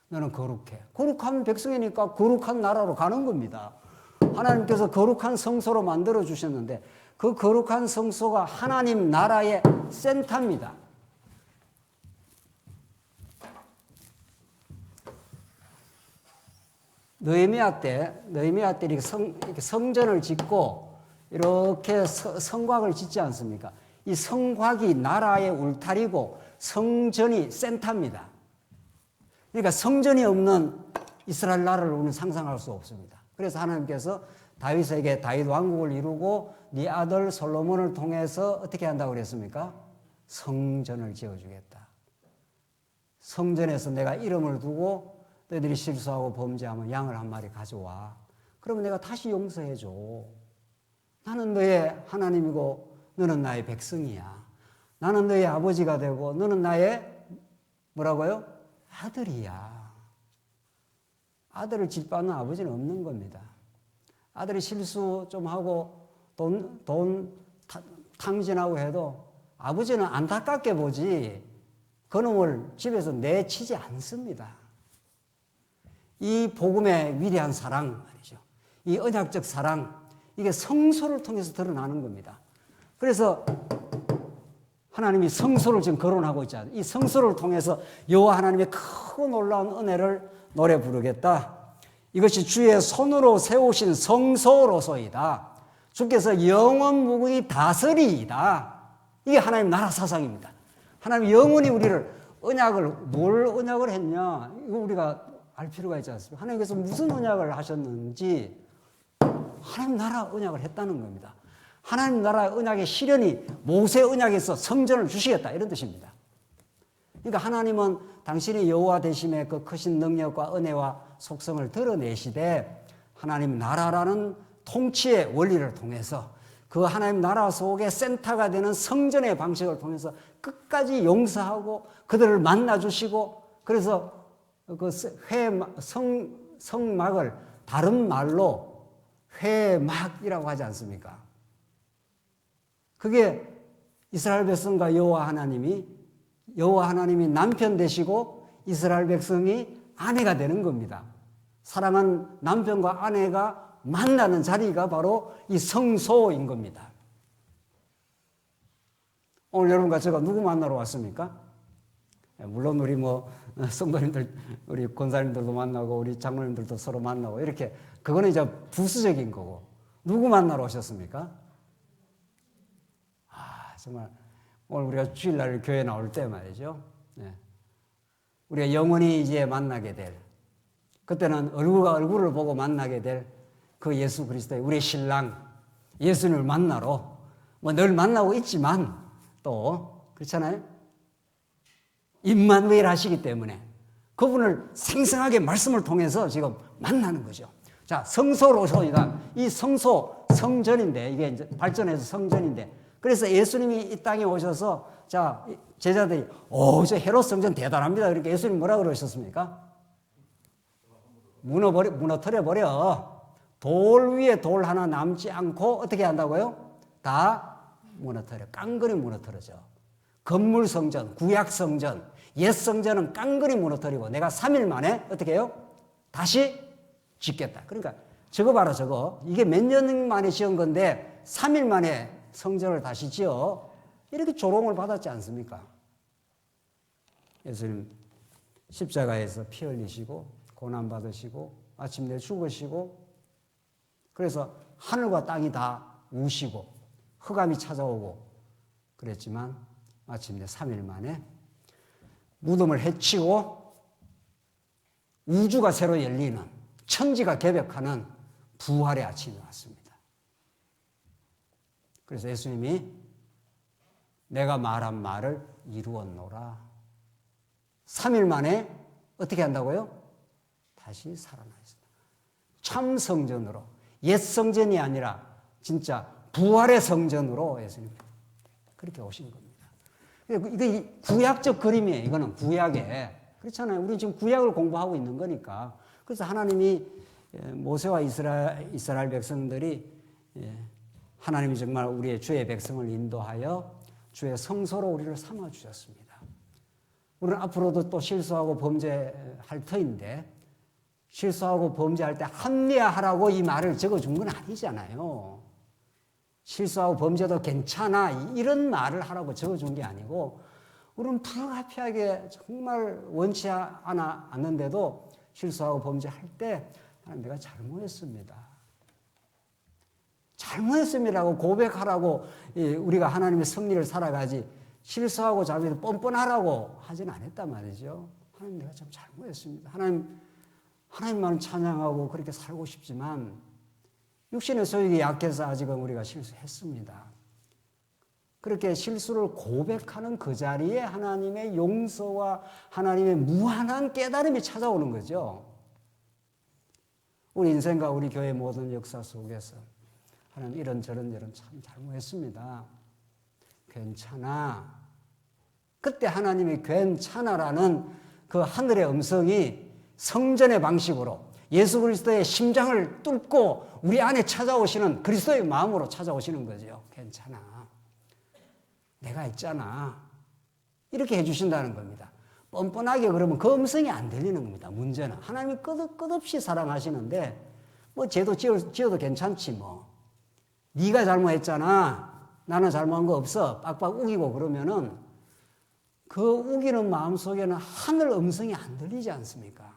너는 거룩해. 거룩한 백성이니까 거룩한 나라로 가는 겁니다. 하나님께서 거룩한 성소로 만들어 주셨는데 그 거룩한 성소가 하나님 나라의 센터입니다. 느헤미야 때 이렇게 성전을 짓고 이렇게 성곽을 짓지 않습니까? 이 성곽이 나라의 울타리고 성전이 센터입니다. 그러니까 성전이 없는 이스라엘 나라를 우리는 상상할 수 없습니다. 그래서 하나님께서 다윗에게 다윗 왕국을 이루고 네 아들 솔로몬을 통해서 어떻게 한다고 그랬습니까? 성전을 지어주겠다. 성전에서 내가 이름을 두고 너희들이 실수하고 범죄하면 양을 한 마리 가져와. 그러면 내가 다시 용서해줘. 나는 너의 하나님이고 너는 나의 백성이야. 나는 너의 아버지가 되고 너는 나의 뭐라고요? 아들이야. 아들을 짓밟는 아버지는 없는 겁니다. 아들이 실수 좀 하고 돈 탕진하고 해도 아버지는 안타깝게 보지 그놈을 집에서 내치지 않습니다. 이 복음의 위대한 사랑 말이죠. 이 언약적 사랑, 이게 성소를 통해서 드러나는 겁니다. 그래서 하나님이 성소를 지금 거론하고 있잖아요. 이 성소를 통해서 여호와 하나님의 크고 놀라운 은혜를 노래 부르겠다. 이것이 주의 손으로 세우신 성소로소이다. 주께서 영원 무궁히 다스리이다. 이게 하나님 나라 사상입니다. 하나님 영원히 우리를 뭘 언약을 했냐? 이거 우리가 알 필요가 있지 않습니까? 하나님께서 무슨 언약을 하셨는지 하나님 나라 언약을 했다는 겁니다. 하나님 나라 언약의 실현이 모세 언약에서 성전을 주시겠다 이런 뜻입니다. 그러니까 하나님은 당신이 여호와 되심의 그 크신 능력과 은혜와 속성을 드러내시되 하나님 나라라는 통치의 원리를 통해서 그 하나님 나라 속의 센터가 되는 성전의 방식을 통해서 끝까지 용서하고 그들을 만나주시고 그래서 그 성막을 다른 말로 회막이라고 하지 않습니까? 그게 이스라엘 백성과 여호와 하나님이 남편 되시고 이스라엘 백성이 아내가 되는 겁니다. 사랑한 남편과 아내가 만나는 자리가 바로 이 성소인 겁니다. 오늘 여러분과 제가 누구 만나러 왔습니까? 물론 우리 성도님들, 우리 권사님들도 만나고 우리 장로님들도 서로 만나고 이렇게 그거는 이제 부수적인 거고 누구 만나러 오셨습니까? 정말 오늘 우리가 주일날 교회 나올 때 말이죠. 우리가 영원히 이제 만나게 될 그때는 얼굴과 얼굴을 보고 만나게 될 그 예수 그리스도의 우리의 신랑 예수님을 만나러 늘 만나고 있지만 또 그렇잖아요. 임마누엘 하시기 때문에 그분을 생생하게 말씀을 통해서 지금 만나는 거죠. 자, 성소로소이다. 이 성소 성전인데 이게 이제 발전해서 성전인데 그래서 예수님이 이 땅에 오셔서 자 제자들이 저 헤롯 성전 대단합니다. 그러니까 예수님 뭐라 그러셨습니까? 무너뜨려버려. 돌 위에 돌 하나 남지 않고 어떻게 한다고요? 다 무너뜨려. 깡그리 무너뜨려져. 건물 성전, 구약 성전, 옛 성전은 깡그리 무너뜨리고 내가 3일 만에 어떻게 해요? 다시 짓겠다. 그러니까 저거 봐라 저거. 이게 몇 년 만에 지은 건데 3일 만에 성전을 다시 지어 이렇게 조롱을 받았지 않습니까? 예수님 십자가에서 피 흘리시고 고난 받으시고 마침내 죽으시고 그래서 하늘과 땅이 다 우시고 흑암이 찾아오고 그랬지만 마침내 3일 만에 무덤을 해치고 우주가 새로 열리는 천지가 개벽하는 부활의 아침이 왔습니다. 그래서 예수님이 내가 말한 말을 이루었노라. 3일 만에 어떻게 한다고요? 다시 살아나셨다. 참 성전으로 옛 성전이 아니라 진짜 부활의 성전으로 예수님 그렇게 오신 겁니다. 이거 구약적 그림이에요. 이거는 구약에 그렇잖아요. 우리 지금 구약을 공부하고 있는 거니까. 그래서 하나님이 모세와 이스라엘 백성들이 하나님이 정말 우리의 주의 백성을 인도하여 주의 성소로 우리를 삼아 주셨습니다. 우리는 앞으로도 또 실수하고 범죄할 터인데 실수하고 범죄할 때 합리화하라고 이 말을 적어준 건 아니잖아요. 실수하고 범죄도 괜찮아 이런 말을 하라고 적어준 게 아니고 우리는 불가피하게 정말 원치 않는데도 실수하고 범죄할 때 내가 잘못했습니다. 잘못했습니다라고 고백하라고 우리가 하나님의 섭리를 살아가지 실수하고 잘못해서 뻔뻔하라고 하지는 않았단 말이죠. 하나님 내가 참 잘못했습니다. 하나님만 찬양하고 그렇게 살고 싶지만 육신의 소욕이 약해서 아직은 우리가 실수했습니다. 그렇게 실수를 고백하는 그 자리에 하나님의 용서와 하나님의 무한한 깨달음이 찾아오는 거죠. 우리 인생과 우리 교회 모든 역사 속에서 하나님 이런 참 잘못했습니다. 괜찮아. 그때 하나님이 괜찮아라는 그 하늘의 음성이 성전의 방식으로 예수 그리스도의 심장을 뚫고 우리 안에 찾아오시는 그리스도의 마음으로 찾아오시는 거죠. 괜찮아. 내가 있잖아. 이렇게 해주신다는 겁니다. 뻔뻔하게 그러면 그 음성이 안 들리는 겁니다. 문제는 하나님이 끝없이 사랑하시는데 뭐 죄도 지어도 괜찮지 뭐. 네가 잘못했잖아. 나는 잘못한 거 없어. 빡빡 우기고 그러면은 그 우기는 마음속에는 하늘 음성이 안 들리지 않습니까?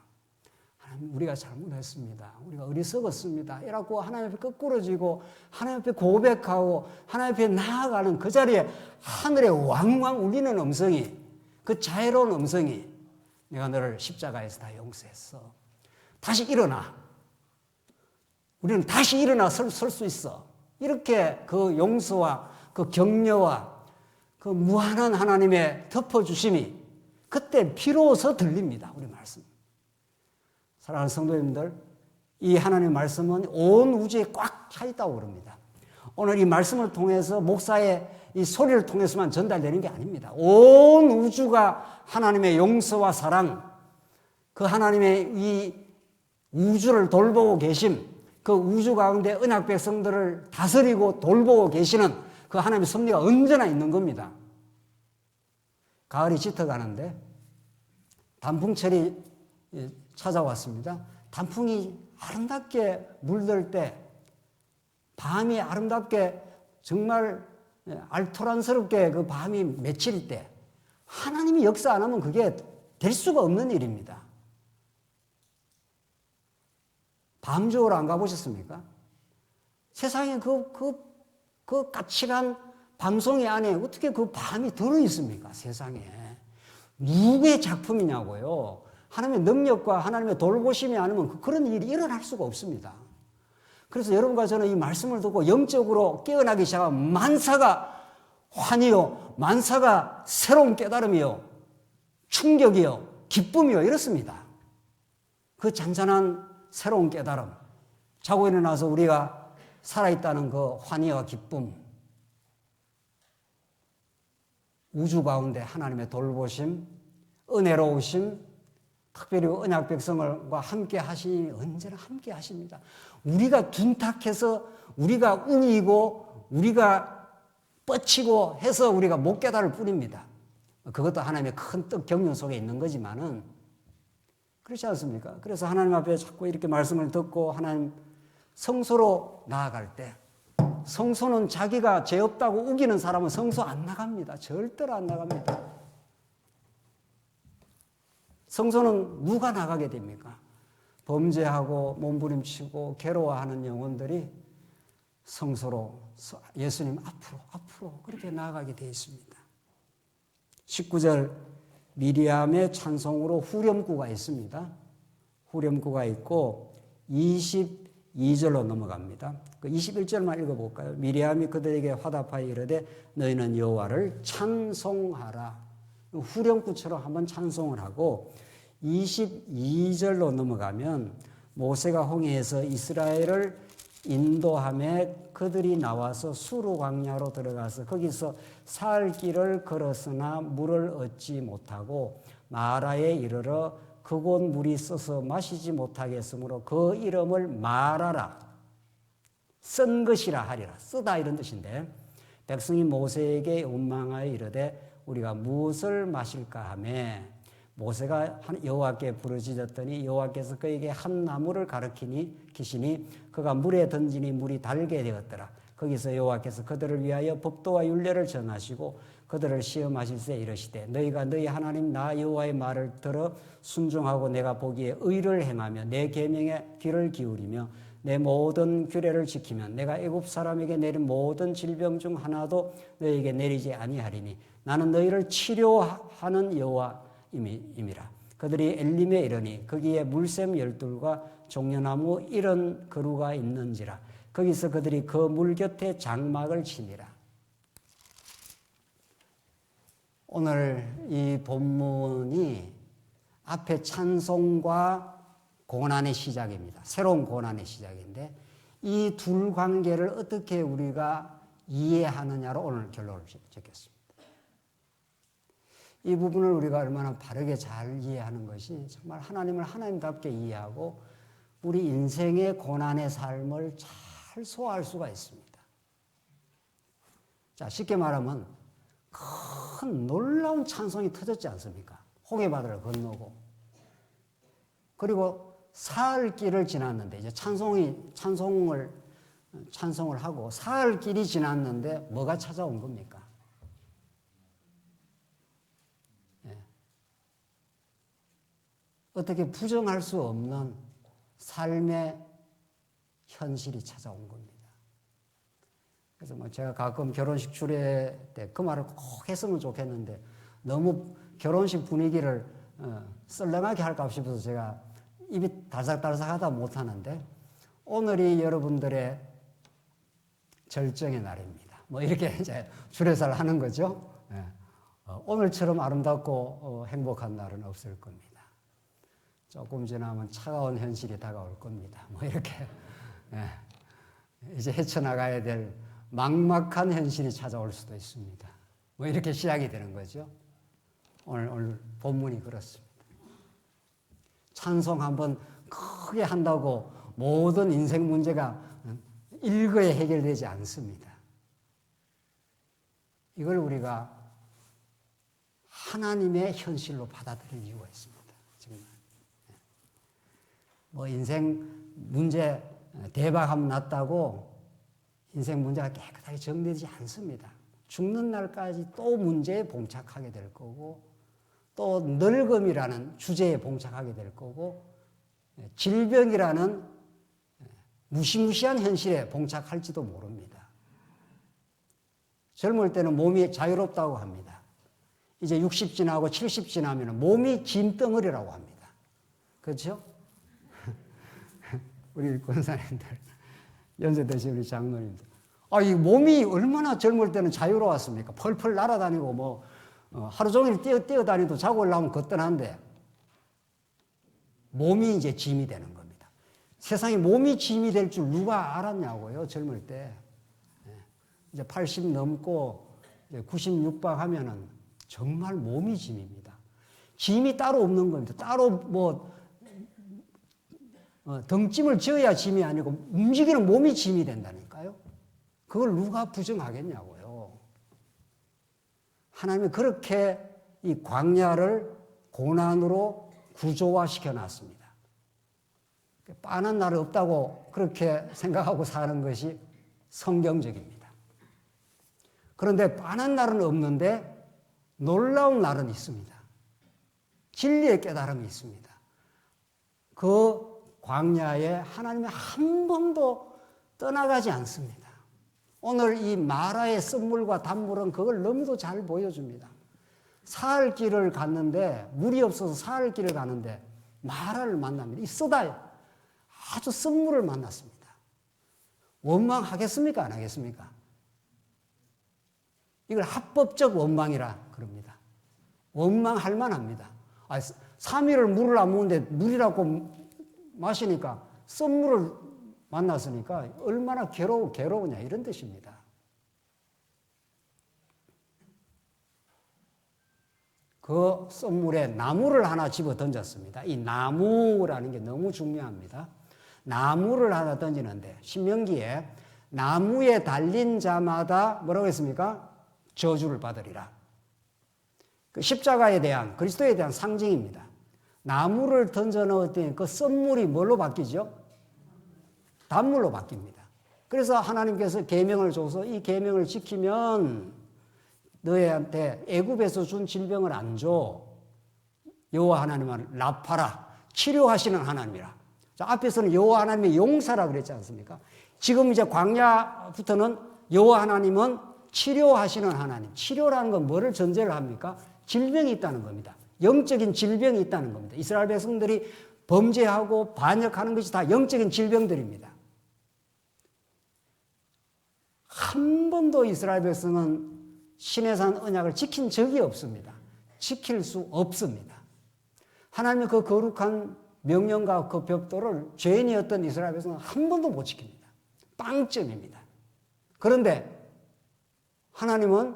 하나님, 우리가 잘못했습니다. 우리가 어리석었습니다. 이라고 하나님 앞에 거꾸러지고 하나님 앞에 고백하고 하나님 앞에 나아가는 그 자리에 하늘에 왕왕 울리는 음성이, 그 자애로운 음성이, 내가 너를 십자가에서 다 용서했어. 다시 일어나. 우리는 다시 일어나 설 수 있어. 이렇게 그 용서와 그 격려와 그 무한한 하나님의 덮어주심이 그때 비로소 들립니다. 우리 말씀. 사랑하는 성도님들, 이 하나님의 말씀은 온 우주에 꽉 차 있다고 그럽니다. 오늘 이 말씀을 통해서 목사의 이 소리를 통해서만 전달되는 게 아닙니다. 온 우주가 하나님의 용서와 사랑, 그 하나님의 이 우주를 돌보고 계심, 그 우주 가운데 언약 백성들을 다스리고 돌보고 계시는 그 하나님의 섭리가 언제나 있는 겁니다. 가을이 짙어가는데 단풍철이 찾아왔습니다. 단풍이 아름답게 물들 때, 밤이 아름답게 정말 알토란스럽게 그 밤이 맺힐 때 하나님이 역사 안 하면 그게 될 수가 없는 일입니다. 밤주우러 안 가보셨습니까? 세상에 그 까칠한 밤송이 안에 어떻게 그 밤이 들어있습니까? 세상에. 누구의 작품이냐고요. 하나님의 능력과 하나님의 돌보심이 아니면 그런 일이 일어날 수가 없습니다. 그래서 여러분과 저는 이 말씀을 듣고 영적으로 깨어나기 시작하면 만사가 환희요, 만사가 새로운 깨달음이요, 충격이요, 기쁨이요, 이렇습니다. 그 잔잔한 새로운 깨달음, 자고 일어나서 우리가 살아있다는 그 환희와 기쁨, 우주 가운데 하나님의 돌보심, 은혜로우심, 특별히 언약 백성과 함께 하시니 언제나 함께 하십니다. 우리가 둔탁해서 우리가 우이고 우리가 뻗치고 해서 우리가 못 깨달을 뿐입니다. 그것도 하나님의 큰 뜻 경륜 속에 있는 거지만은 그렇지 않습니까? 그래서 하나님 앞에 자꾸 이렇게 말씀을 듣고 하나님 성소로 나아갈 때, 성소는 자기가 죄 없다고 우기는 사람은 성소 안 나갑니다. 절대로 안 나갑니다. 성소는 누가 나가게 됩니까? 범죄하고 몸부림치고 괴로워하는 영혼들이 성소로 예수님 앞으로 그렇게 나아가게 되어 있습니다. 19절 미리암의 찬송으로 후렴구가 있습니다. 후렴구가 있고 22절로 넘어갑니다. 그 21절만 읽어볼까요? 미리암이 그들에게 화답하여 이르되 너희는 여호와를 찬송하라. 후렴구처럼 한번 찬송을 하고 22절로 넘어가면 모세가 홍해에서 이스라엘을 인도함에 그들이 나와서 수르 광야로 들어가서 거기서 살 길을 걸었으나 물을 얻지 못하고 마라에 이르러 그곳 물이 써서 마시지 못하겠으므로 그 이름을 마라라, 쓴 것이라 하리라. 쓰다 이런 뜻인데, 백성이 모세에게 원망하여 이르되 우리가 무엇을 마실까 하매 모세가 여호와께 부르짖었더니 여호와께서 그에게 한 나무를 가르치시니 그가 물에 던지니 물이 달게 되었더라. 거기서 여호와께서 그들을 위하여 법도와 율례를 정하시고 그들을 시험하실세 이르시되 너희가 너희 하나님 나 여호와의 말을 들어 순종하고 내가 보기에 의를 행하며 내 계명에 귀를 기울이며 내 모든 규례를 지키면 내가 애굽 사람에게 내린 모든 질병 중 하나도 너희에게 내리지 아니하리니 나는 너희를 치료하는 여호와임이라. 그들이 엘림에 이르니 거기에 물샘 12과 종려나무 이런 그루가 있는지라. 거기서 그들이 그 물 곁에 장막을 치니라. 오늘 이 본문이 앞에 찬송과 고난의 시작입니다. 새로운 고난의 시작인데 이 둘 관계를 어떻게 우리가 이해하느냐로 오늘 결론을 짓겠습니다. 이 부분을 우리가 얼마나 바르게 잘 이해하는 것이 정말 하나님을 하나님답게 이해하고 우리 인생의 고난의 삶을 잘 소화할 수가 있습니다. 자, 쉽게 말하면 큰 놀라운 찬송이 터졌지 않습니까? 호계바다를 건너고. 그리고 사흘길을 지났는데 이제 찬송을 하고 사흘길이 지났는데 뭐가 찾아온 겁니까? 예. 어떻게 부정할 수 없는 삶의 현실이 찾아온 겁니다. 그래서 뭐 제가 가끔 결혼식 주례 때 그 말을 꼭 했으면 좋겠는데 너무 결혼식 분위기를 썰렁하게 할까 싶어서 제가 입이 달싹달싹하다 못하는데 오늘이 여러분들의 절정의 날입니다. 뭐 이렇게 이제 주례사를 하는 거죠. 예. 오늘처럼 아름답고 행복한 날은 없을 겁니다. 조금 지나면 차가운 현실이 다가올 겁니다. 뭐 이렇게 예. 이제 헤쳐나가야 될 막막한 현실이 찾아올 수도 있습니다. 뭐 이렇게 시작이 되는 거죠. 오늘 본문이 그렇습니다. 찬송 한번 크게 한다고 모든 인생 문제가 일거에 해결되지 않습니다. 이걸 우리가 하나님의 현실로 받아들일 이유가 있습니다. 정말. 뭐 인생 문제 대박하면 났다고 인생 문제가 깨끗하게 정리되지 않습니다. 죽는 날까지 또 문제에 봉착하게 될 거고 또 늙음이라는 주제에 봉착하게 될 거고 질병이라는 무시무시한 현실에 봉착할지도 모릅니다. 젊을 때는 몸이 자유롭다고 합니다. 이제 60 지나고 70 지나면 몸이 짐덩어리라고 합니다. 그렇죠? 우리 권사님들, 연세드신 우리 장로님들. 이 몸이 얼마나 젊을 때는 자유로웠습니까? 펄펄 날아다니고 뭐 하루 종일 뛰어다니도 자고 올라오면 거뜬한데 몸이 이제 짐이 되는 겁니다. 세상에 몸이 짐이 될 줄 누가 알았냐고요, 젊을 때. 이제 80 넘고 이제 96박 하면은 정말 몸이 짐입니다. 짐이 따로 없는 겁니다. 따로 뭐 덩짐을 지어야 짐이 아니고 움직이는 몸이 짐이 된다니까요. 그걸 누가 부정하겠냐고요. 하나님이 그렇게 이 광야를 고난으로 구조화시켜 놨습니다. 빤한 날이 없다고 그렇게 생각하고 사는 것이 성경적입니다. 그런데 빤한 날은 없는데 놀라운 날은 있습니다. 진리의 깨달음이 있습니다. 그 광야에 하나님이 한 번도 떠나가지 않습니다. 오늘 이 마라의 쓴물과 단물은 그걸 너무도 잘 보여줍니다. 사흘 길을 갔는데 물이 없어서 사흘 길을 가는데 마라를 만납니다. 이 쓰다 아주 쓴물을 만났습니다. 원망하겠습니까? 안 하겠습니까? 이걸 합법적 원망이라 그럽니다. 원망할 만합니다. 3일을 물을 안 먹는데 물이라고 마시니까 쓴물을 만났으니까 얼마나 괴로우냐 이런 뜻입니다. 그 썬물에 나무를 하나 집어 던졌습니다. 이 나무라는 게 너무 중요합니다. 나무를 하나 던지는데 신명기에 나무에 달린 자마다 뭐라고 했습니까? 저주를 받으리라. 그 십자가에 대한 그리스도에 대한 상징입니다. 나무를 던져 넣었더니 그 썬물이 뭘로 바뀌죠? 단물로 바뀝니다. 그래서 하나님께서 계명을 줘서 이 계명을 지키면 너희한테 애굽에서 준 질병을 안 줘. 여호와 하나님은 라파라, 치료하시는 하나님이라. 자, 앞에서는 여호와 하나님의 용사라 그랬지 않습니까? 지금 이제 광야부터는 여호와 하나님은 치료하시는 하나님. 치료라는 건 뭐를 전제를 합니까? 질병이 있다는 겁니다. 영적인 질병이 있다는 겁니다. 이스라엘 백성들이 범죄하고 반역하는 것이 다 영적인 질병들입니다. 한 번도 이스라엘 백성은 시내산 언약을 지킨 적이 없습니다. 지킬 수 없습니다. 하나님의 그 거룩한 명령과 그 벽도를 죄인이었던 이스라엘 백성은 한 번도 못 지킵니다. 빵점입니다. 그런데 하나님은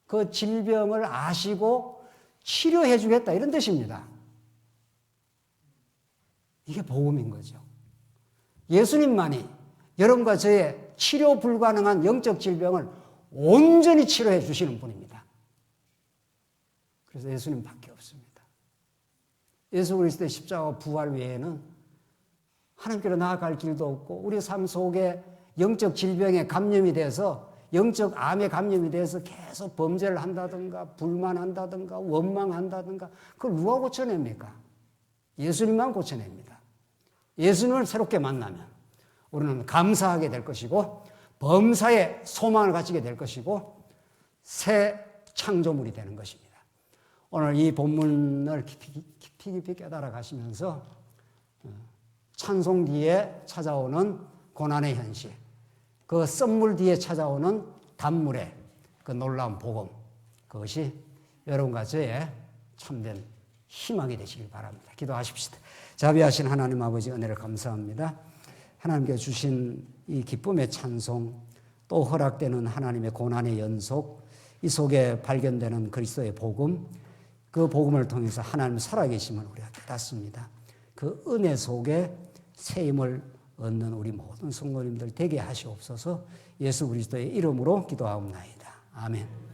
그 질병을 아시고 치료해 주겠다 이런 뜻입니다. 이게 복음인 거죠. 예수님만이 여러분과 저의 치료 불가능한 영적 질병을 온전히 치료해 주시는 분입니다. 그래서 예수님밖에 없습니다. 예수 그리스도의 십자가 부활 외에는 하나님께로 나아갈 길도 없고 우리 삶 속에 영적 질병에 감염이 돼서 영적 암에 감염이 돼서 계속 범죄를 한다든가 불만한다든가 원망한다든가 그걸 누가 고쳐냅니까? 예수님만 고쳐냅니다. 예수님을 새롭게 만나면 우리는 감사하게 될 것이고 범사에 소망을 가지게 될 것이고 새 창조물이 되는 것입니다. 오늘 이 본문을 깊이 깨달아 가시면서 찬송 뒤에 찾아오는 고난의 현실, 그 썸물 뒤에 찾아오는 단물의 그 놀라운 복음, 그것이 여러분과 저의 참된 희망이 되시길 바랍니다. 기도하십시다. 자비하신 하나님 아버지 은혜를 감사합니다. 하나님께 주신 이 기쁨의 찬송, 또 허락되는 하나님의 고난의 연속, 이 속에 발견되는 그리스도의 복음, 그 복음을 통해서 하나님 살아계심을 우리가 깨닫습니다. 그 은혜 속에 새 힘을 얻는 우리 모든 성도님들 되게 하시옵소서. 예수 그리스도의 이름으로 기도하옵나이다. 아멘.